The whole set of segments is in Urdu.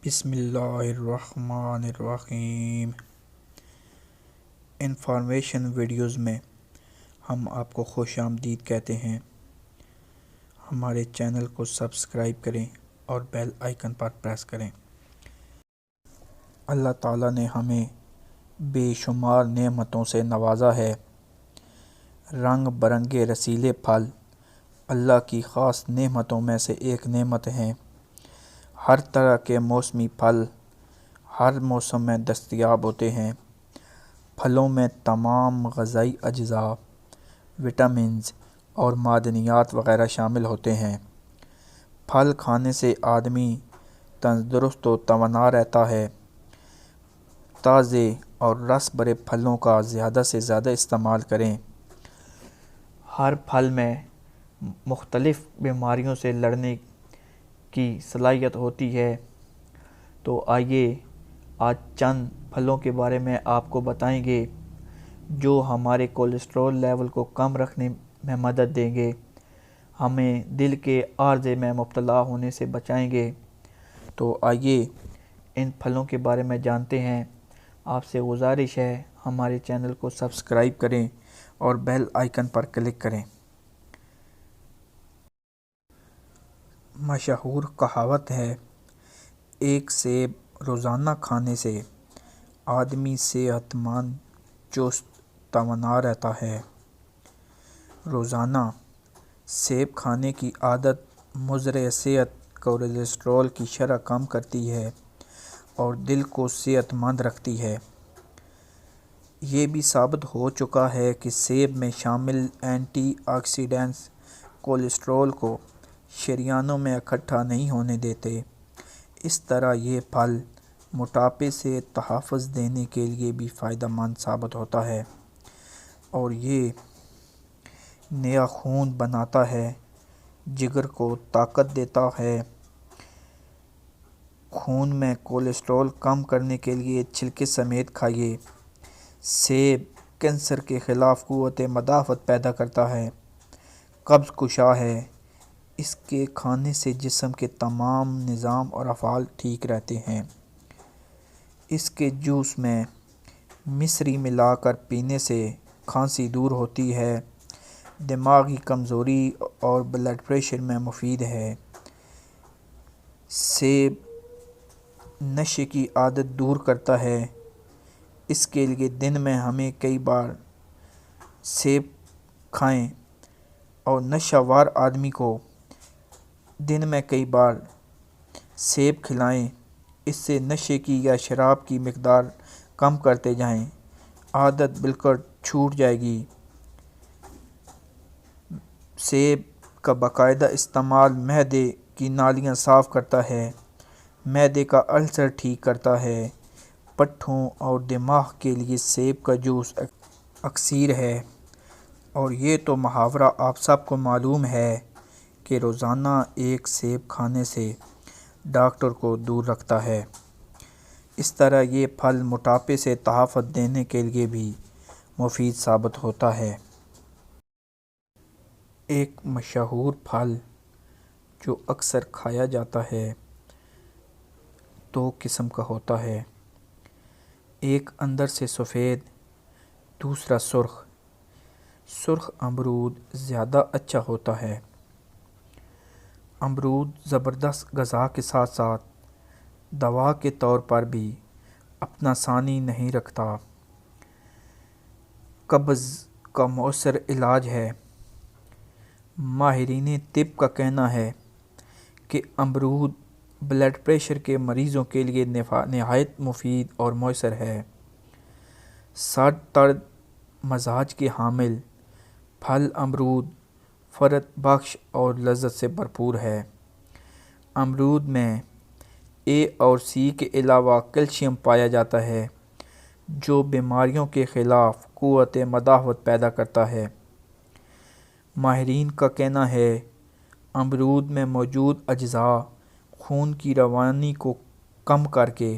بسم اللہ الرحمن الرحیم۔ انفارمیشن ویڈیوز میں ہم آپ کو خوش آمدید کہتے ہیں۔ ہمارے چینل کو سبسکرائب کریں اور بیل آئیکن پر پریس کریں۔ اللہ تعالیٰ نے ہمیں بے شمار نعمتوں سے نوازا ہے۔ رنگ برنگے رسیلے پھل اللہ کی خاص نعمتوں میں سے ایک نعمت ہیں۔ ہر طرح کے موسمی پھل ہر موسم میں دستیاب ہوتے ہیں۔ پھلوں میں تمام غذائی اجزاء، وٹامنز اور معدنیات وغیرہ شامل ہوتے ہیں۔ پھل کھانے سے آدمی تندرست و توانا رہتا ہے۔ تازے اور رس بھرے پھلوں کا زیادہ سے زیادہ استعمال کریں۔ ہر پھل میں مختلف بیماریوں سے لڑنے کی صلاحیت ہوتی ہے۔ تو آئیے آج چند پھلوں کے بارے میں آپ کو بتائیں گے جو ہمارے کولیسٹرول لیول کو کم رکھنے میں مدد دیں گے، ہمیں دل کے عارضے میں مبتلا ہونے سے بچائیں گے۔ تو آئیے ان پھلوں کے بارے میں جانتے ہیں۔ آپ سے گزارش ہے ہمارے چینل کو سبسکرائب کریں اور بیل آئیکن پر کلک کریں۔ مشہور کہاوت ہے، ایک سیب روزانہ کھانے سے آدمی صحت مند، چست، توانا رہتا ہے۔ روزانہ سیب کھانے کی عادت مضر صحت کولیسٹرول کی شرح کم کرتی ہے اور دل کو صحت مند رکھتی ہے۔ یہ بھی ثابت ہو چکا ہے کہ سیب میں شامل اینٹی آکسیڈنٹس کولیسٹرول کو شریانوں میں اکٹھا نہیں ہونے دیتے۔ اس طرح یہ پھل موٹاپے سے تحفظ دینے کے لیے بھی فائدہ مند ثابت ہوتا ہے اور یہ نیا خون بناتا ہے، جگر کو طاقت دیتا ہے۔ خون میں کولیسٹرول کم کرنے کے لیے چھلکے سمیت کھائیے۔ سیب کینسر کے خلاف قوت مدافعت پیدا کرتا ہے، قبض کشا ہے۔ اس کے کھانے سے جسم کے تمام نظام اور افعال ٹھیک رہتے ہیں۔ اس کے جوس میں مصری ملا کر پینے سے کھانسی دور ہوتی ہے، دماغی کمزوری اور بلڈ پریشر میں مفید ہے۔ سیب نشے کی عادت دور کرتا ہے۔ اس کے لیے دن میں ہمیں کئی بار سیب کھائیں اور نشہ وار آدمی کو دن میں کئی بار سیب کھلائیں۔ اس سے نشے کی یا شراب کی مقدار کم کرتے جائیں، عادت بالکل چھوٹ جائے گی۔ سیب کا باقاعدہ استعمال معدے کی نالیاں صاف کرتا ہے، معدے کا السر ٹھیک کرتا ہے۔ پٹھوں اور دماغ کے لیے سیب کا جوس اکسیر ہے، اور یہ تو محاورہ آپ سب کو معلوم ہے کہ روزانہ ایک سیب کھانے سے ڈاکٹر کو دور رکھتا ہے۔ اس طرح یہ پھل موٹاپے سے تحفظ دینے کے لیے بھی مفید ثابت ہوتا ہے۔ ایک مشہور پھل جو اکثر کھایا جاتا ہے دو قسم کا ہوتا ہے، ایک اندر سے سفید، دوسرا سرخ۔ سرخ امرود زیادہ اچھا ہوتا ہے۔ امرود زبردست غذا کے ساتھ ساتھ دوا کے طور پر بھی اپنا ثانی نہیں رکھتا۔ قبض کا مؤثر علاج ہے۔ ماہرین طب کا کہنا ہے کہ امرود بلڈ پریشر کے مریضوں کے لیے نہایت مفید اور مؤثر ہے۔ سرد ترد مزاج کے حامل پھل امرود فرحت بخش اور لذت سے بھرپور ہے۔ امرود میں اے اور سی کے علاوہ کیلشیم پایا جاتا ہے جو بیماریوں کے خلاف قوت مدافعت پیدا کرتا ہے۔ ماہرین کا کہنا ہے امرود میں موجود اجزاء خون کی روانی کو کم کر کے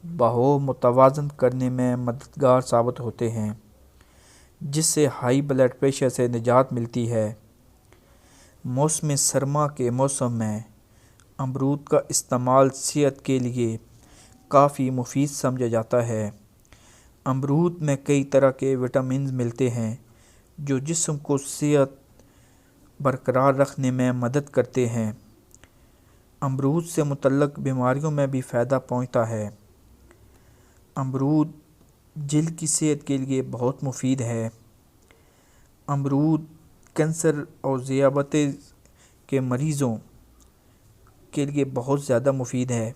بہاؤ متوازن کرنے میں مددگار ثابت ہوتے ہیں، جس سے ہائی بلڈ پریشر سے نجات ملتی ہے۔ موسم سرما کے موسم میں امرود کا استعمال صحت کے لیے کافی مفید سمجھا جاتا ہے۔ امرود میں کئی طرح کے وٹامنز ملتے ہیں جو جسم کو صحت برقرار رکھنے میں مدد کرتے ہیں۔ امرود سے متعلق بیماریوں میں بھی فائدہ پہنچتا ہے۔ امرود جلد کی صحت کے لیے بہت مفید ہے۔ امرود کینسر اور ذیابیطس کے مریضوں کے لیے بہت زیادہ مفید ہے۔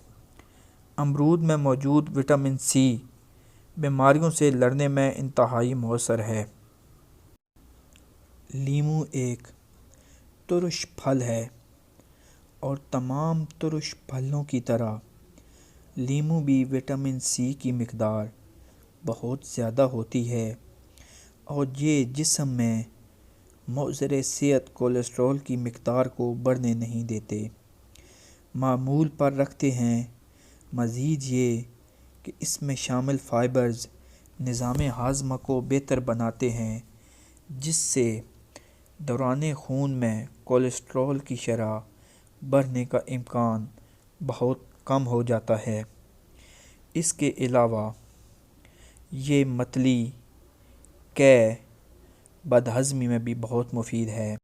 امرود میں موجود وٹامن سی بیماریوں سے لڑنے میں انتہائی مؤثر ہے۔ لیمو ایک ترش پھل ہے اور تمام ترش پھلوں کی طرح لیمو بھی وٹامن سی کی مقدار بہت زیادہ ہوتی ہے اور یہ جسم میں مضر صحت کولیسٹرول کی مقدار کو بڑھنے نہیں دیتے، معمول پر رکھتے ہیں۔ مزید یہ کہ اس میں شامل فائبرز نظام ہاضمہ کو بہتر بناتے ہیں، جس سے دوران خون میں کولیسٹرول کی شرح بڑھنے کا امکان بہت کم ہو جاتا ہے۔ اس کے علاوہ یہ متلی قے بدہضمی میں بھی بہت مفید ہے۔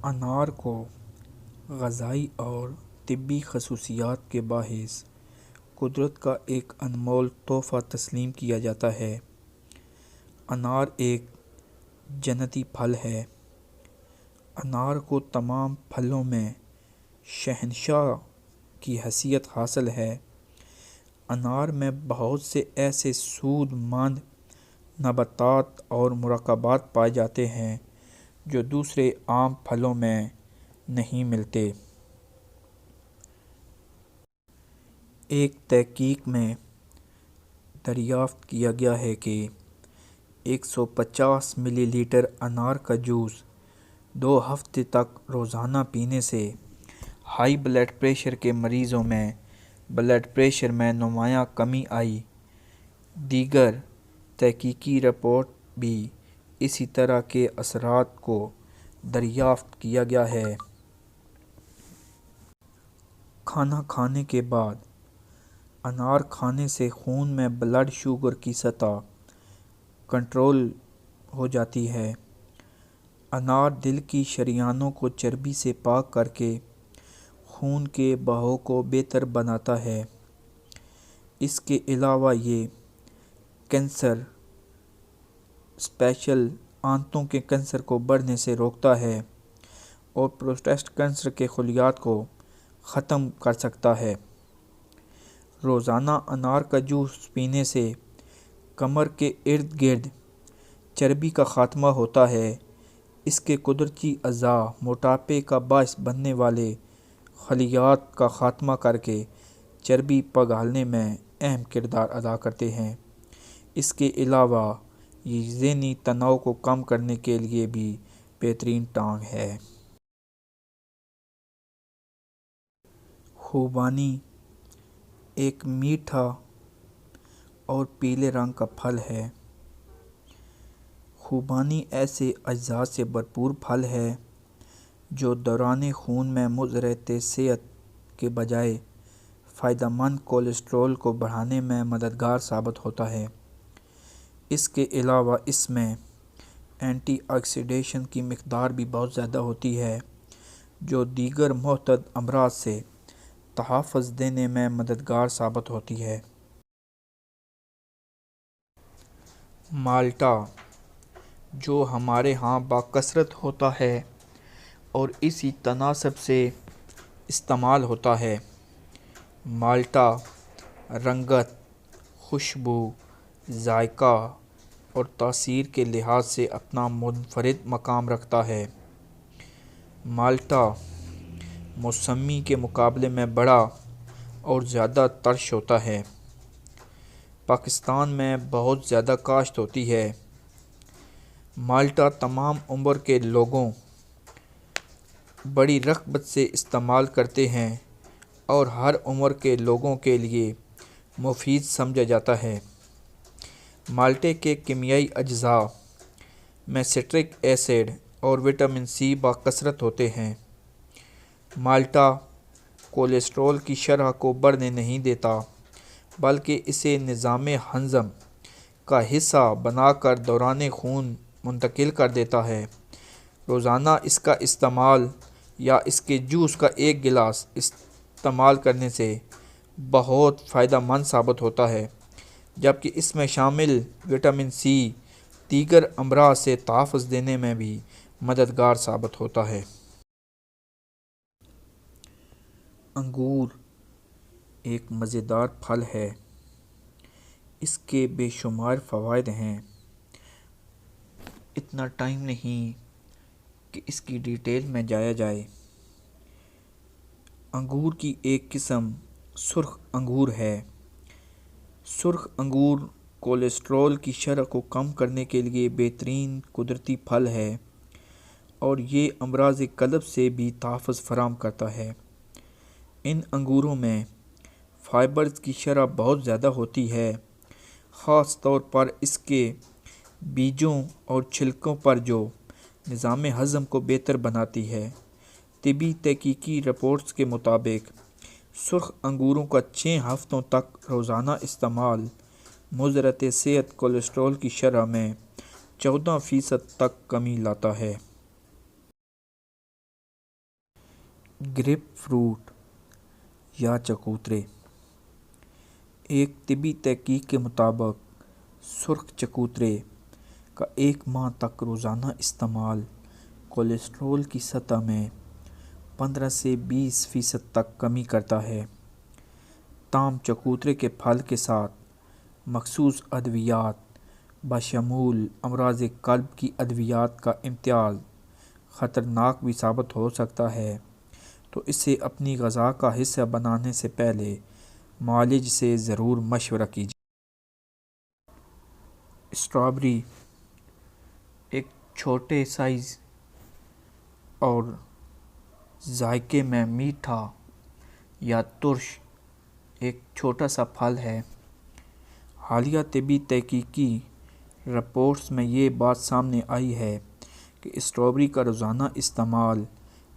انار کو غذائی اور طبی خصوصیات کے باعث قدرت کا ایک انمول تحفہ تسلیم کیا جاتا ہے۔ انار ایک جنتی پھل ہے۔ انار کو تمام پھلوں میں شہنشاہ کی حیثیت حاصل ہے۔ انار میں بہت سے ایسے سود مند نباتات اور مرکبات پائے جاتے ہیں جو دوسرے عام پھلوں میں نہیں ملتے۔ ایک تحقیق میں دریافت کیا گیا ہے کہ 150 ملی لیٹر انار کا جوس 2 ہفتے تک روزانہ پینے سے ہائی بلڈ پریشر کے مریضوں میں بلڈ پریشر میں نمایاں کمی آئی۔ دیگر تحقیقی رپورٹ بھی اسی طرح کے اثرات کو دریافت کیا گیا ہے۔ کھانا کھانے کے بعد انار کھانے سے خون میں بلڈ شوگر کی سطح کنٹرول ہو جاتی ہے۔ انار دل کی شریانوں کو چربی سے پاک کر کے خون کے بہاؤ کو بہتر بناتا ہے۔ اس کے علاوہ یہ کینسر، اسپیشل آنتوں کے کینسر کو بڑھنے سے روکتا ہے اور پروسٹیٹ کینسر کے خلیات کو ختم کر سکتا ہے۔ روزانہ انار کا جوس پینے سے کمر کے ارد گرد چربی کا خاتمہ ہوتا ہے۔ اس کے قدرتی اعضاء موٹاپے کا باعث بننے والے خلیات کا خاتمہ کر کے چربی پگھالنے میں اہم کردار ادا کرتے ہیں۔ اس کے علاوہ یہ ذہنی تناؤ کو کم کرنے کے لیے بھی بہترین ٹانگ ہے۔ خوبانی ایک میٹھا اور پیلے رنگ کا پھل ہے۔ خوبانی ایسے اجزاء سے بھرپور پھل ہے جو دوران خون میں مضر صحت کے بجائے فائدہ مند کولیسٹرول کو بڑھانے میں مددگار ثابت ہوتا ہے۔ اس کے علاوہ اس میں اینٹی آکسیڈیشن کی مقدار بھی بہت زیادہ ہوتی ہے جو دیگر معتد امراض سے تحفظ دینے میں مددگار ثابت ہوتی ہے۔ مالٹا جو ہمارے ہاں بکثرت ہوتا ہے اور اسی تناسب سے استعمال ہوتا ہے۔ مالٹا رنگت، خوشبو، ذائقہ اور تاثیر کے لحاظ سے اپنا منفرد مقام رکھتا ہے۔ مالٹا موسمی کے مقابلے میں بڑا اور زیادہ ترش ہوتا ہے۔ پاکستان میں بہت زیادہ کاشت ہوتی ہے۔ مالٹا تمام عمر کے لوگوں بڑی رغبت سے استعمال کرتے ہیں اور ہر عمر کے لوگوں کے لیے مفید سمجھا جاتا ہے۔ مالٹے کے کیمیائی اجزاء میں سٹرک ایسڈ اور وٹامن سی بکثرت ہوتے ہیں۔ مالٹا کولیسٹرول کی شرح کو بڑھنے نہیں دیتا بلکہ اسے نظام ہضم کا حصہ بنا کر دوران خون منتقل کر دیتا ہے۔ روزانہ اس کا استعمال یا اس کے جوس کا ایک گلاس استعمال کرنے سے بہت فائدہ مند ثابت ہوتا ہے، جبکہ اس میں شامل وٹامن سی دیگر امراض سے تحفظ دینے میں بھی مددگار ثابت ہوتا ہے۔ انگور ایک مزیدار پھل ہے۔ اس کے بے شمار فوائد ہیں۔ اتنا ٹائم نہیں کہ اس کی ڈیٹیل میں جایا جائے۔ انگور کی ایک قسم سرخ انگور ہے۔ سرخ انگور کولیسٹرول کی شرح کو کم کرنے کے لیے بہترین قدرتی پھل ہے اور یہ امراض قلب سے بھی تحفظ فراہم کرتا ہے۔ ان انگوروں میں فائبرز کی شرح بہت زیادہ ہوتی ہے، خاص طور پر اس کے بیجوں اور چھلکوں پر جو نظام ہضم کو بہتر بناتی ہے۔ طبی تحقیقی رپورٹس کے مطابق سرخ انگوروں کا 6 ہفتوں تک روزانہ استعمال مضرِ صحت کولیسٹرول کی شرح میں 14% تک کمی لاتا ہے۔ گریپ فروٹ یا چکوترے ایک طبی تحقیق کے مطابق سرخ چکوترے کا 1 ماہ تک روزانہ استعمال کولیسٹرول کی سطح میں 15 سے 20% تک کمی کرتا ہے۔ تاہم چکوترے کے پھل کے ساتھ مخصوص ادویات بشمول امراض قلب کی ادویات کا امتزاج خطرناک بھی ثابت ہو سکتا ہے، تو اسے اپنی غذا کا حصہ بنانے سے پہلے معالج سے ضرور مشورہ کیجیے۔ اسٹرابیری ایک چھوٹے سائز اور ذائقے میں میٹھا یا ترش ایک چھوٹا سا پھل ہے۔ حالیہ طبی تحقیقی رپورٹس میں یہ بات سامنے آئی ہے کہ اسٹرابیری کا روزانہ استعمال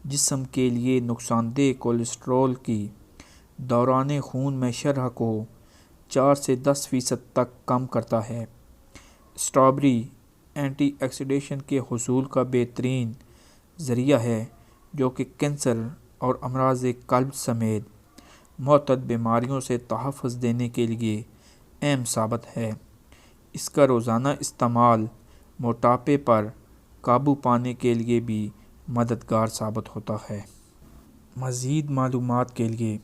جسم کے لیے نقصان دہ کولیسٹرول کی دوران خون میں شرح کو 4 سے 10% تک کم کرتا ہے۔ اسٹرابیری اینٹی آکسیڈنٹ کے حصول کا بہترین ذریعہ ہے، جو کہ کینسر اور امراض قلب سمیت متعدد بیماریوں سے تحفظ دینے کے لیے اہم ثابت ہے۔ اس کا روزانہ استعمال موٹاپے پر قابو پانے کے لیے بھی مددگار ثابت ہوتا ہے۔ مزید معلومات کے لیے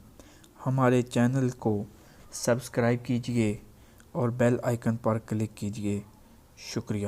ہمارے چینل کو سبسکرائب کیجیے اور بیل آئیکن پر کلک کیجیے۔ شکریہ۔